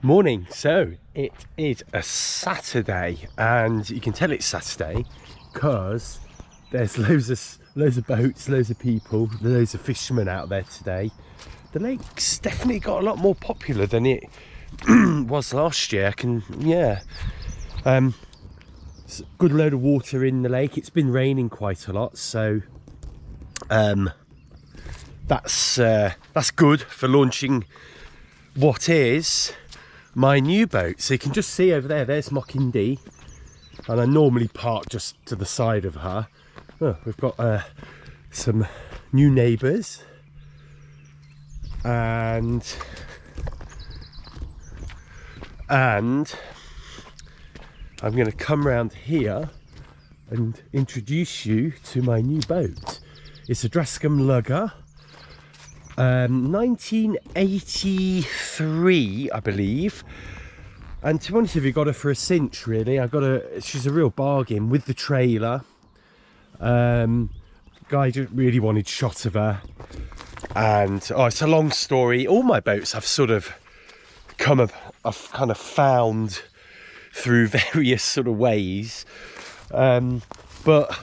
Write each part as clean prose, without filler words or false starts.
Morning. So it is a Saturday, and you can tell it's Saturday because there's loads of boats, loads of people, loads of fishermen out there today. The lake's definitely got a lot more popular than it was last year. It's a good load of water in the lake. It's been raining quite a lot, so that's good for launching what is my new boat. So you can just see over there's Mocking D, and I normally park just to the side of her. Oh, we've got some new neighbours, and I'm going to come round here and introduce you to my new boat. It's a Drascombe Lugger, 1983, I believe. And to be honest with you, got her for a cinch, really. She's a real bargain with the trailer. Guy just really wanted shot of her, and it's a long story. All my boats I've kind of found through various sort of ways, but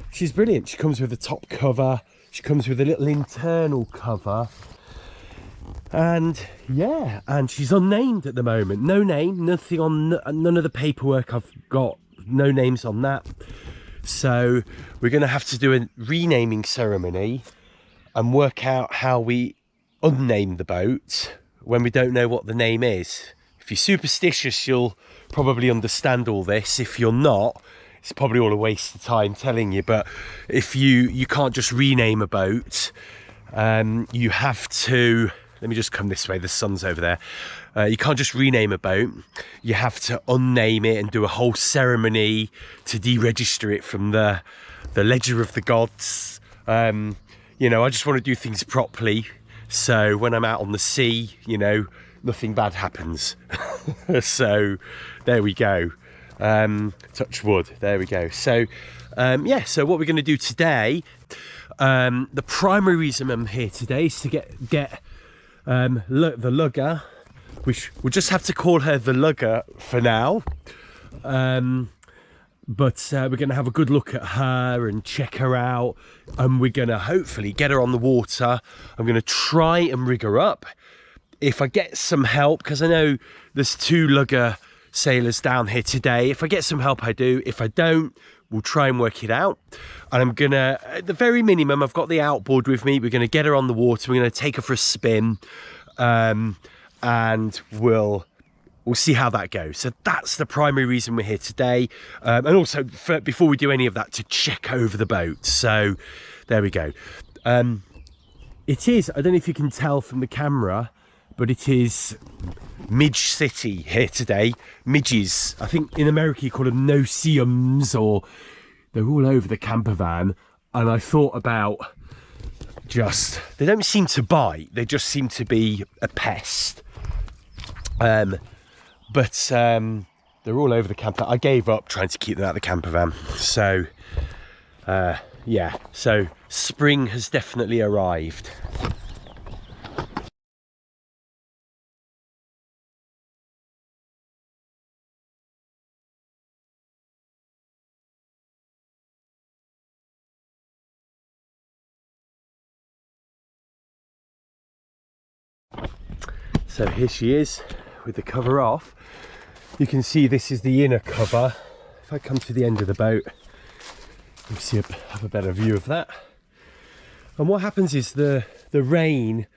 she's brilliant. She comes with a top cover. She comes with a little internal cover, and she's unnamed at the moment. No name, nothing on, none of the paperwork I've got, no names on that. So we're going to have to do a renaming ceremony and work out how we unname the boat when we don't know what the name is. If you're superstitious, you'll probably understand all this. If you're not, it's probably all a waste of time telling you. But if you can't just rename a boat, you have to, let me just come this way, the sun's over there. You can't just rename a boat, you have to unname it and do a whole ceremony to deregister it from the ledger of the gods. I just want to do things properly, so when I'm out on the sea, nothing bad happens. So there we go. Touch wood, there we go. So so what we're going to do today, the primary reason I'm here today is to get the Lugger, which we'll just have to call her the Lugger for now, but we're going to have a good look at her and check her out, and we're going to hopefully get her on the water. I'm going to try and rig her up if I get some help, because I know there's 2 Lugger sailors down here today. If I get some help, I do. If I don't, we'll try and work it out. And I'm gonna, at the very minimum, I've got the outboard with me. We're gonna get her on the water. We're gonna take her for a spin, and we'll see how that goes. So that's the primary reason we're here today, and also before we do any of that, to check over the boat. So there we go. It is, I don't know if you can tell from the camera, but it is Midge City here today. Midges, I think in America you call them no-see-ums, or they're all over the camper van. And I thought about they don't seem to bite, they just seem to be a pest. But they're all over the camper. I gave up trying to keep them out of the camper van. So so spring has definitely arrived. So here she is with the cover off. You can see this is the inner cover. If I come to the end of the boat, you see have a better view of that. And what happens is the rain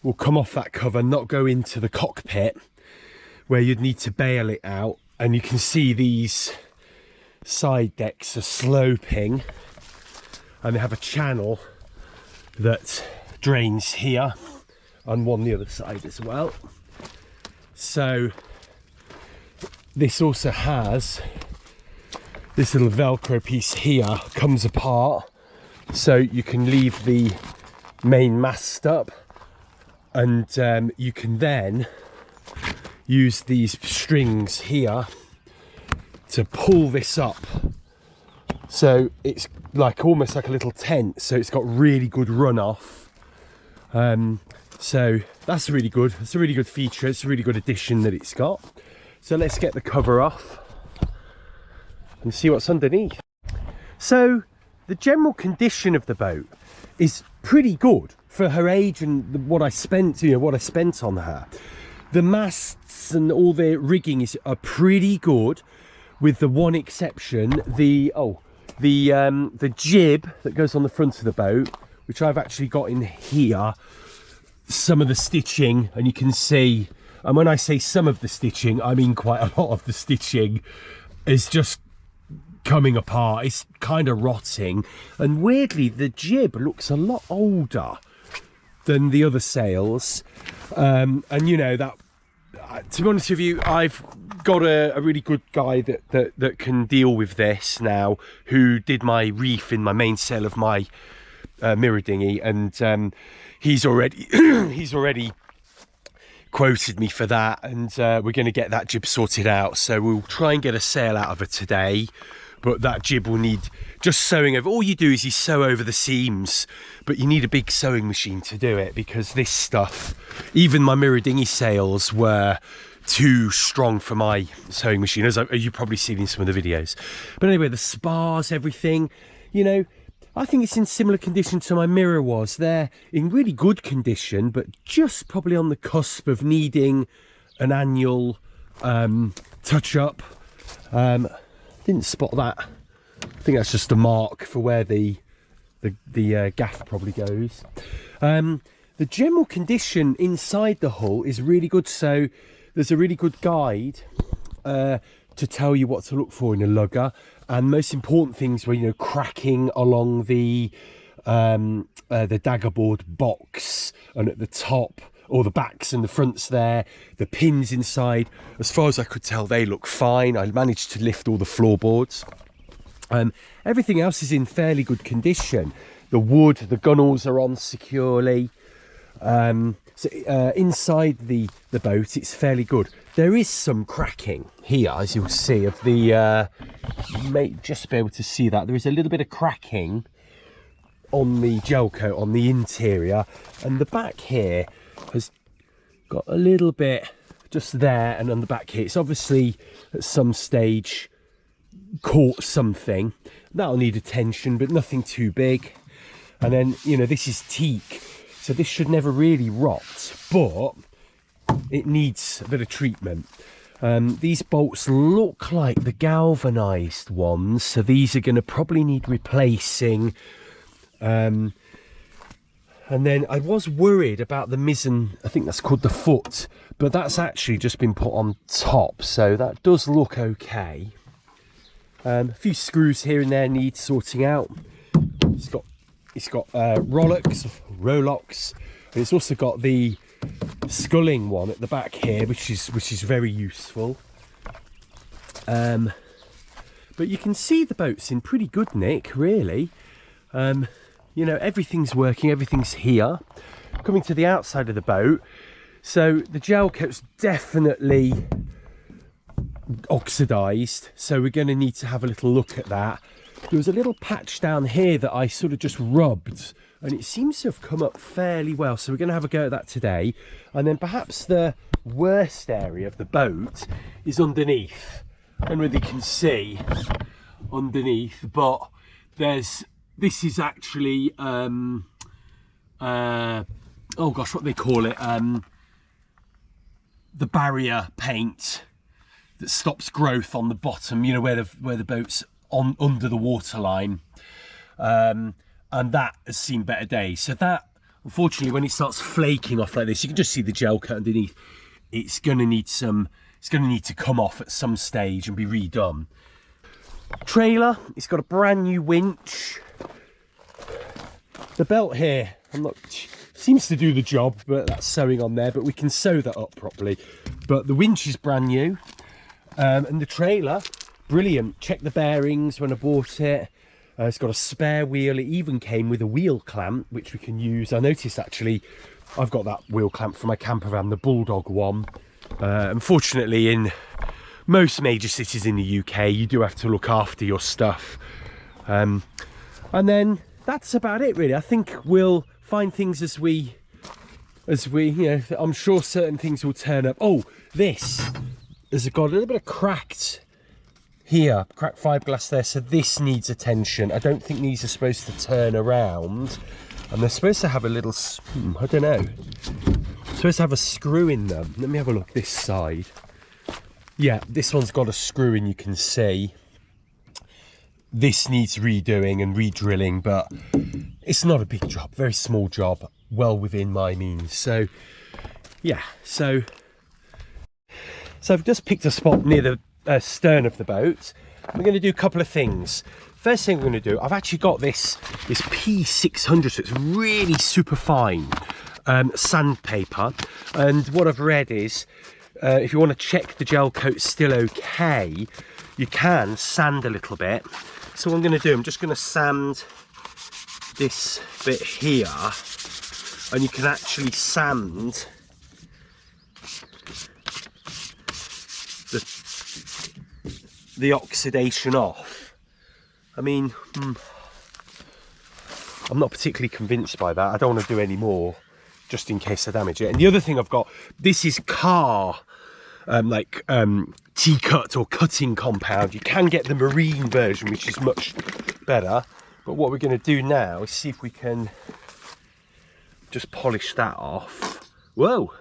will come off that cover, not go into the cockpit where you'd need to bail it out. And you can see these side decks are sloping, and they have a channel that drains here, and one the other side as well. So this also has this little Velcro piece here, comes apart, so you can leave the main mast up, and you can then use these strings here to pull this up. So it's like almost like a little tent, so it's got really good runoff. So that's really good. It's a really good feature. It's a really good addition that it's got. So let's get the cover off and see what's underneath. So the general condition of the boat is pretty good for her age and what I spent, what I spent on her. The masts and all the rigging are pretty good, with the one exception, the jib that goes on the front of the boat, which I've actually got in here. Some of the stitching, and you can see, and when I say some of the stitching, I mean quite a lot of the stitching is just coming apart. It's kind of rotting, and weirdly the jib looks a lot older than the other sails, and that, to be honest with you, I've got a really good guy that can deal with this now, who did my reef in my mainsail of my mirror dinghy, and he's already quoted me for that, and we're going to get that jib sorted out. So we'll try and get a sail out of her today, but that jib will need just sewing over. All you do is you sew over the seams, but you need a big sewing machine to do it, because this stuff, even my mirror dinghy sails were too strong for my sewing machine, as you've probably seen in some of the videos. But anyway, the spars, everything, I think it's in similar condition to my mirror was. They're in really good condition, but just probably on the cusp of needing an annual touch up. Didn't spot that. I think that's just a mark for where the gaff probably goes. The general condition inside the hull is really good. So there's a really good guide to tell you what to look for in a lugger, and most important things were cracking along the daggerboard box, and at the top, or the backs and the fronts there, the pins inside. As far as I could tell, they look fine. I managed to lift all the floorboards. Everything else is in fairly good condition. The wood, the gunnels are on securely. So inside the boat, it's fairly good. There is some cracking here, as you'll see, of the, you may just be able to see that. There is a little bit of cracking on the Gelcoat, on the interior, and the back here has got a little bit just there, and on the back here, it's obviously at some stage caught something. That'll need attention, but nothing too big. And then, this is teak, so this should never really rot, but it needs a bit of treatment. These bolts look like the galvanized ones, so these are going to probably need replacing. And then I was worried about the mizzen, I think that's called the foot, but that's actually just been put on top, so that does look okay. A few screws here and there need sorting out. It's got Rolox, and it's also got the sculling one at the back here, which is very useful. But you can see the boat's in pretty good nick, really. Everything's working, everything's here. Coming to the outside of the boat, so the Gelcoat's definitely oxidized, so we're going to need to have a little look at that. There was a little patch down here that I sort of just rubbed, and it seems to have come up fairly well, so we're going to have a go at that today. And then perhaps the worst area of the boat is underneath. I don't know whether you can see underneath, but this is actually oh gosh, what they call it, the barrier paint that stops growth on the bottom, where the boat's on under the waterline, and that has seen better days. So that, unfortunately, when it starts flaking off like this, you can just see the Gelcoat underneath. It's going to need to come off at some stage and be redone. Trailer, it's got a brand new winch. The belt here, seems to do the job, but that's sewing on there, but we can sew that up properly. But the winch is brand new, and the trailer, brilliant. Check the bearings when I bought it. It's got a spare wheel. It even came with a wheel clamp, which we can use. I noticed, actually, I've got that wheel clamp for my camper van, the Bulldog one. Unfortunately, in most major cities in the UK, you do have to look after your stuff. And then that's about it, really. I think we'll find things as we as we, I'm sure certain things will turn up. Oh, this has got a little bit of cracked here, cracked fiberglass there, so this needs attention. I don't think these are supposed to turn around, and they're supposed to have a little, I don't know, supposed to have a screw in them. Let me have a look this side. Yeah, this one's got a screw in, you can see. This needs redoing and re-drilling, but it's not a big job, very small job, well within my means. So yeah, so I've just picked a spot near the stern of the boat. I'm going to do a couple of things. First thing I'm going to do, I've actually got this P600, so it's really super fine sandpaper, and what I've read is if you want to check the gel coat's still okay, you can sand a little bit. So what I'm going to do, I'm just going to sand this bit here, and you can actually sand the oxidation off. I mean, I'm not particularly convinced by that. I don't want to do any more just in case I damage it. And the other thing I've got, this is car T-cut or cutting compound. You can get the marine version, which is much better, but what we're going to do now is see if we can just polish that off. Whoa,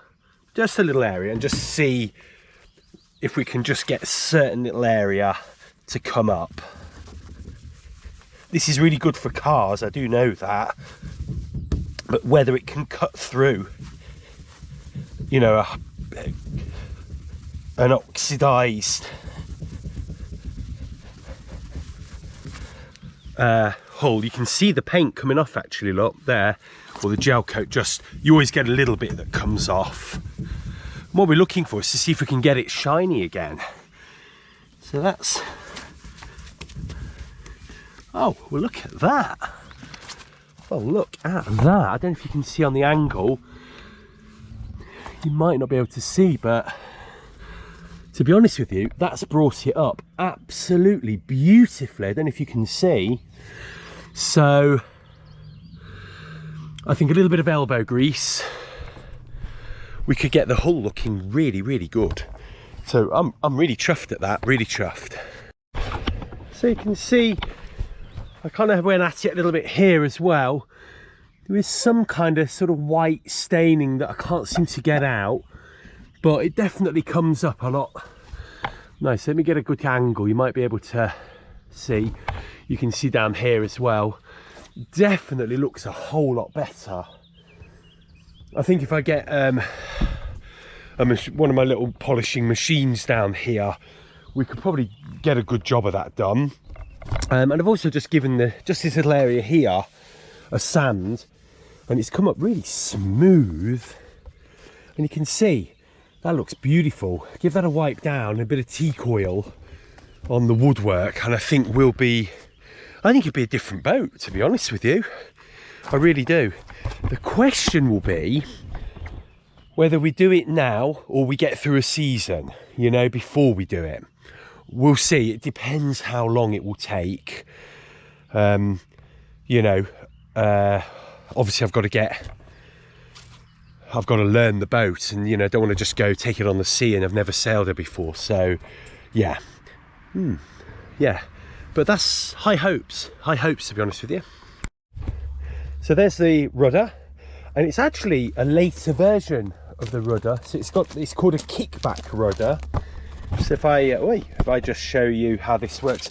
just a little area, and just see if we can just get a certain little area to come up. This is really good for cars, I do know that, but whether it can cut through, you know, an oxidized hull. You can see the paint coming off actually, look there, or the gel coat, just, you always get a little bit that comes off. And what we're looking for is to see if we can get it shiny again. So that's, oh, well, look at that. Oh, look at that. I don't know if you can see on the angle, you might not be able to see, but to be honest with you, that's brought it up absolutely beautifully. I don't know if you can see. So I think a little bit of elbow grease, we could get the hull looking really, really good. So I'm really chuffed at that, really chuffed. So you can see, I kind of went at it a little bit here as well. There is some kind of sort of white staining that I can't seem to get out, but it definitely comes up a lot. Nice, let me get a good angle, you might be able to see. You can see down here as well. Definitely looks a whole lot better. I think if I get one of my little polishing machines down here, we could probably get a good job of that done. And I've also just given just this little area here a sand, and it's come up really smooth. And you can see, that looks beautiful. Give that a wipe down, a bit of teak oil on the woodwork, and I think it'll be a different boat, to be honest with you. I really do. The question will be whether we do it now or we get through a season, you know, before we do it. We'll see. It depends how long it will take. You know, obviously I've got to learn the boat, and you know, don't want to just go take it on the sea, and I've never sailed it before. So yeah, yeah, but that's high hopes to be honest with you. So there's the rudder, and it's actually a later version of the rudder. So it's called a kickback rudder. So if I just show you how this works,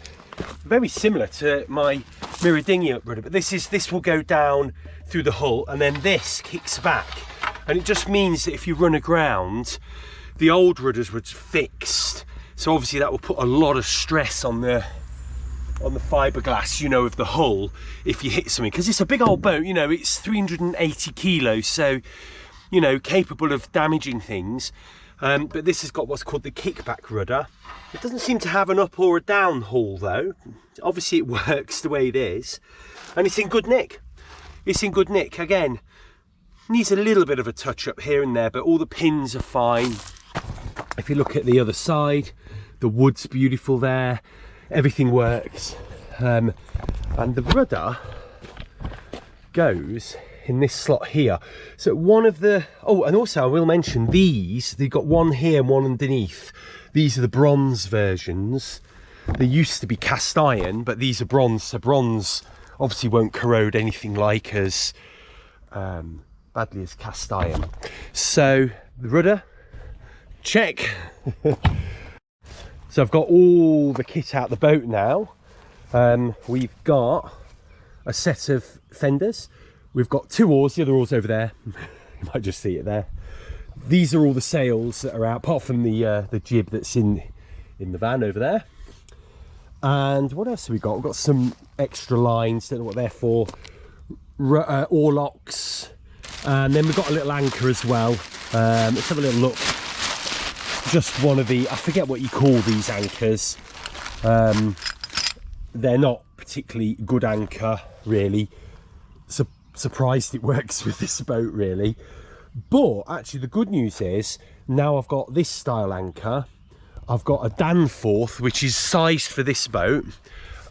very similar to my mirror dinghy rudder, but this will go down through the hull, and then this kicks back, and it just means that if you run aground, the old rudders were fixed, so obviously that will put a lot of stress on the fiberglass, you know, of the hull if you hit something, because it's a big old boat, you know, it's 380 kilos, so you know, capable of damaging things. But this has got what's called the kickback rudder. It doesn't seem to have an up or a down hull though. Obviously it works the way it is, and it's in good nick. It's in good nick. Again, needs a little bit of a touch up here and there, but all the pins are fine. If you look at the other side, the wood's beautiful there, everything works. And the rudder goes in this slot here. So one of the, oh, and also I will mention these, they've got one here and one underneath. These are the bronze versions. They used to be cast iron, but these are bronze, so bronze obviously won't corrode anything like as badly as cast iron. So the rudder, check. So I've got all the kit out the boat now. We've got a set of fenders. We've got 2 oars, the other oar's over there. You might just see it there. These are all the sails that are out, apart from the jib that's in the van over there. And what else have we got? We've got some extra lines, don't know what they're for. Oar locks. And then we've got a little anchor as well. Let's have a little look. Just one of the, I forget what you call these anchors. They're not particularly good anchor, really. Surprised it works with this boat, really. But actually the good news is, now I've got this style anchor. I've got a Danforth, which is sized for this boat.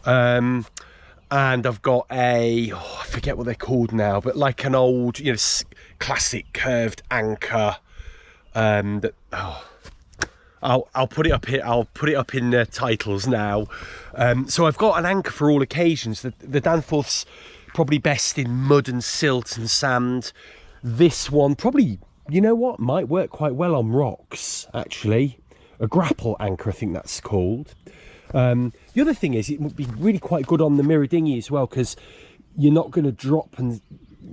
And I've got a, oh, I forget what they're called now, but like an old, you know, classic curved anchor. That, oh, I'll put it up here. I'll put it up in the titles now. So I've got an anchor for all occasions. The Danforth's probably best in mud and silt and sand. This one probably, you know what, might work quite well on rocks, actually. A grapple anchor, I think that's called. The other thing is, it would be really quite good on the mirror dinghy as well, because you're not going to drop, and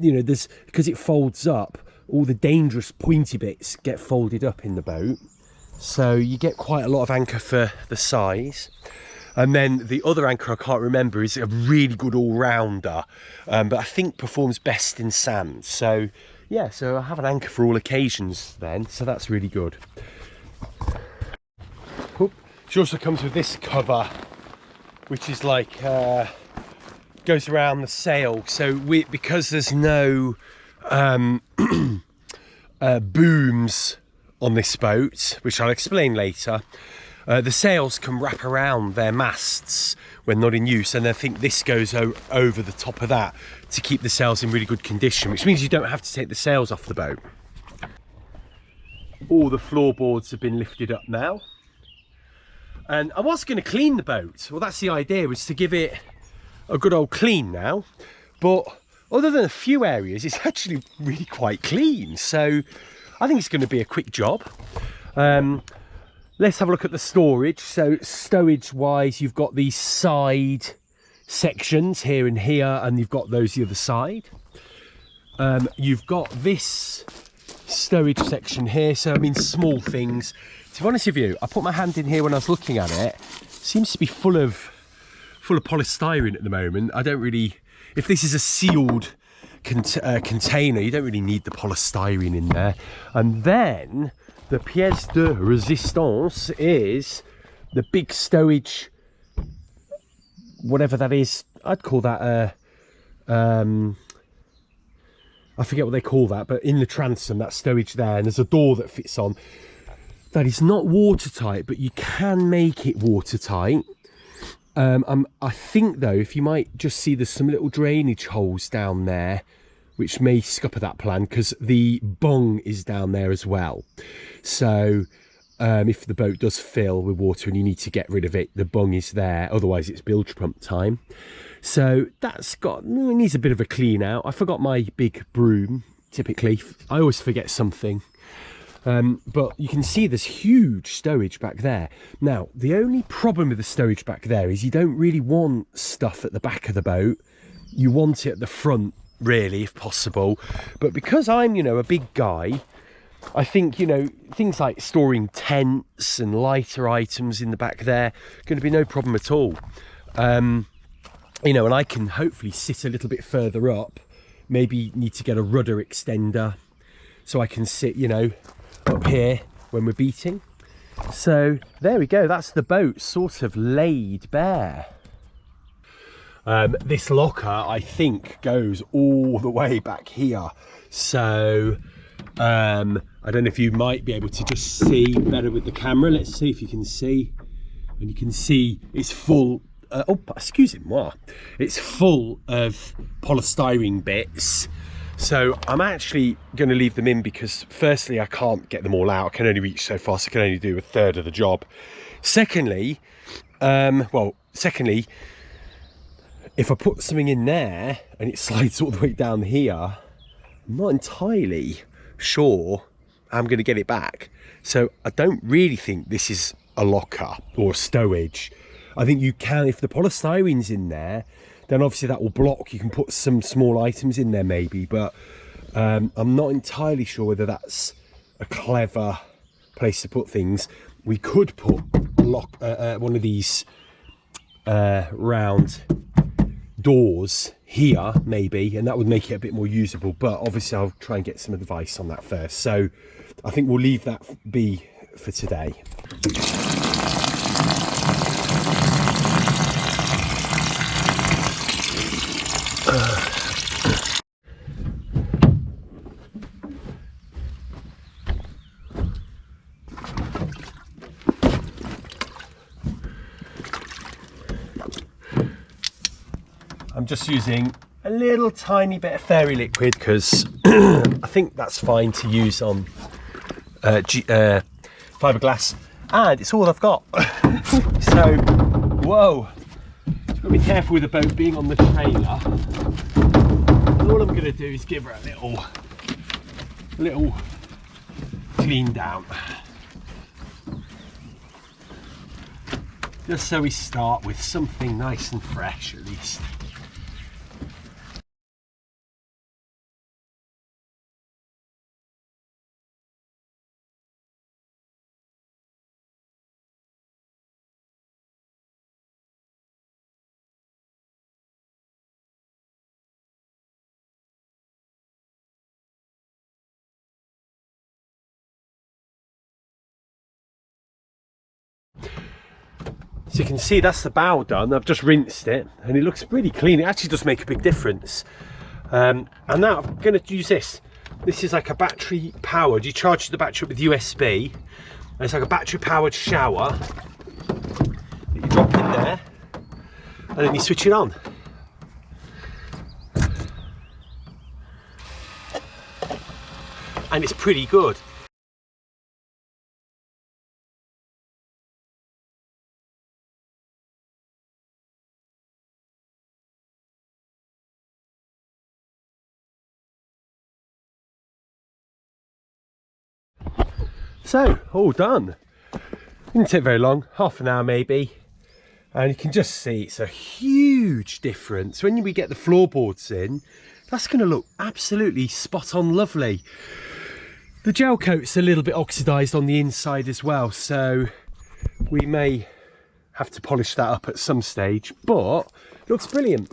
you know, there's, because it folds up, all the dangerous pointy bits get folded up in the boat. So you get quite a lot of anchor for the size. And then the other anchor I can't remember is a really good all-rounder, but I think performs best in sand. So yeah, so I have an anchor for all occasions then, so that's really good. She also comes with this cover, which is like, goes around the sail. So because there's no booms on this boat, which I'll explain later, the sails can wrap around their masts when not in use, and I think this goes over the top of that to keep the sails in really good condition, which means you don't have to take the sails off the boat. All the floorboards have been lifted up now, and I was going to clean the boat. Well, that's the idea, was to give it a good old clean now, but other than a few areas, it's actually really quite clean, so I think it's going to be a quick job. Let's have a look at the storage. So stowage wise, you've got these side sections here and here, and you've got those the other side. You've got this stowage section here. So I mean, small things. To be honest with you, I put my hand in here when I was looking at it. Seems to be full of polystyrene at the moment. I don't really, if this is a sealed container, you don't really need the polystyrene in there. And then the pièce de résistance is the big stowage, whatever that is. I'd call that I forget what they call that, but in the transom, that stowage there, and there's a door that fits on. That is not watertight, but you can make it watertight. I think though, if you might just see, there's some little drainage holes down there, which may scupper that plan, because the bung is down there as well. So if the boat does fill with water and you need to get rid of it, the bung is there, otherwise it's bilge pump time. So that's got, it needs a bit of a clean out. I forgot my big broom, typically. I always forget something. But you can see there's huge stowage back there. Now, the only problem with the stowage back there is you don't really want stuff at the back of the boat. You want it at the front, really, if possible. But because I'm, you know, a big guy, I think, you know, things like storing tents and lighter items in the back there, going to be no problem at all. You know, and I can hopefully sit a little bit further up, maybe need to get a rudder extender so I can sit, you know, up here when we're beating. So there we go, that's the boat sort of laid bare. This locker, I think, goes all the way back here. So I don't know if you might be able to just see better with the camera. Let's see if you can see. And you can see it's full, oh, excuse me, it's full of polystyrene bits. So I'm actually going to leave them in because firstly, I can't get them all out. I can only reach so far, so I can only do a third of the job. Secondly, if I put something in there and it slides all the way down here, I'm not entirely sure I'm going to get it back. So I don't really think this is a locker or a stowage. I think you can, if the polystyrene's in there, then obviously that will block. You can put some small items in there maybe, but I'm not entirely sure whether that's a clever place to put things. We could put one of these round doors here maybe, and that would make it a bit more usable, but obviously I'll try and get some advice on that first. So I think we'll leave that be for today. I'm just using a little tiny bit of fairy liquid because I think that's fine to use on fiberglass, and it's all I've got. So, whoa, you've got to be careful with the boat being on the trailer. And all I'm going to do is give her a little clean down, just so we start with something nice and fresh at least. So you can see that's the bow done. I've just rinsed it and it looks pretty clean. It actually does make a big difference. And now I'm going to use this. This is like a battery powered, you charge the battery up with USB. And it's like a battery powered shower that you drop in there and then you switch it on. And it's pretty good. So, all done. Didn't take very long, half an hour maybe. And you can just see it's a huge difference. When we get the floorboards in, that's going to look absolutely spot on lovely. The gel coat's a little bit oxidised on the inside as well, so we may have to polish that up at some stage, but it looks brilliant.